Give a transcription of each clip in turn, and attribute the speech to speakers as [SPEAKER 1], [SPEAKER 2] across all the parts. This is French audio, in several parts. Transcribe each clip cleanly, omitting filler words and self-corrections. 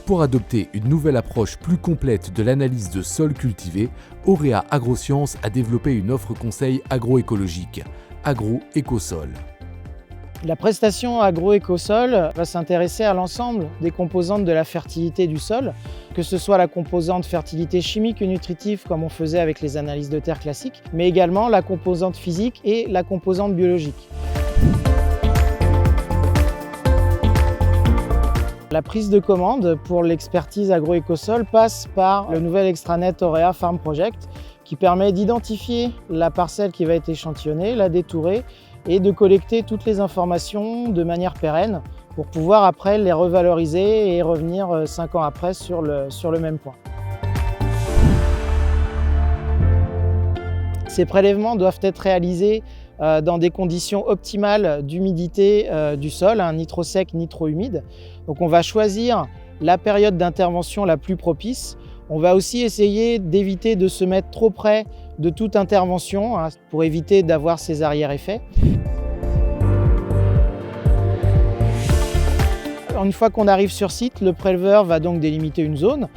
[SPEAKER 1] Pour adopter une nouvelle approche plus complète de l'analyse de sols cultivés, Auréa Agrosciences a développé une offre conseil agroécologique, Agro-Écosol.
[SPEAKER 2] La prestation Agro-Écosol va s'intéresser à l'ensemble des composantes de la fertilité du sol, que ce soit la composante fertilité chimique et nutritive comme on faisait avec les analyses de terre classiques, mais également la composante physique et la composante biologique. La prise de commande pour l'expertise Agro-Écosol passe par le nouvel extranet Auréa Farm Project qui permet d'identifier la parcelle qui va être échantillonnée, la détourer et de collecter toutes les informations de manière pérenne pour pouvoir après les revaloriser et revenir 5 ans après sur le même point. Ces prélèvements doivent être réalisés dans des conditions optimales d'humidité du sol, nitro sec, nitro humide. Donc on va choisir la période d'intervention la plus propice. On va aussi essayer d'éviter de se mettre trop près de toute intervention pour éviter d'avoir ces arrière-effets. Une fois qu'on arrive sur site, le préleveur va donc délimiter une zone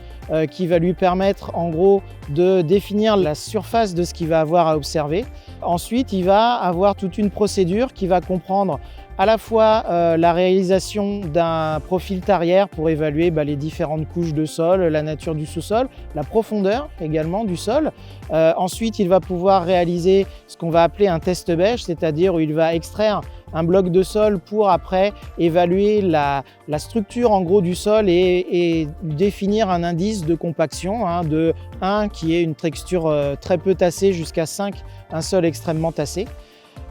[SPEAKER 2] qui va lui permettre en gros de définir la surface de ce qu'il va avoir à observer. Ensuite, il va avoir toute une procédure qui va comprendre à la fois la réalisation d'un profil tarière pour évaluer les différentes couches de sol, la nature du sous-sol, la profondeur également du sol. Ensuite, il va pouvoir réaliser ce qu'on va appeler un test bêche, c'est-à-dire où il va extraire un bloc de sol pour après évaluer la structure en gros du sol et définir un indice de compaction de 1 qui est une texture très peu tassée jusqu'à 5, un sol extrêmement tassé.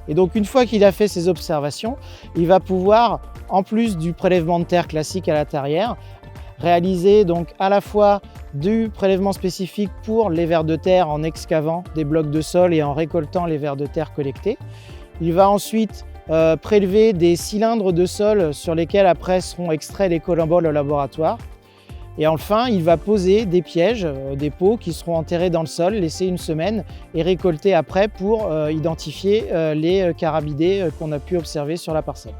[SPEAKER 2] Et donc une fois qu'il a fait ces observations, il va pouvoir, en plus du prélèvement de terre classique à la tarière, réaliser donc à la fois du prélèvement spécifique pour les vers de terre en excavant des blocs de sol et en récoltant les vers de terre collectés. Il va ensuite prélever des cylindres de sol sur lesquels après seront extraits les collemboles au laboratoire. Et enfin, il va poser des pièges, des pots qui seront enterrés dans le sol, laissés une semaine et récoltés après pour identifier les carabidés qu'on a pu observer sur la parcelle.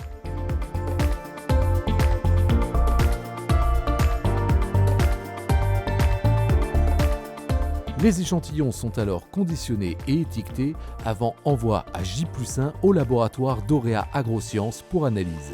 [SPEAKER 1] Les échantillons sont alors conditionnés et étiquetés avant envoi à J+1 au laboratoire d'Auréa Agrosciences pour analyse.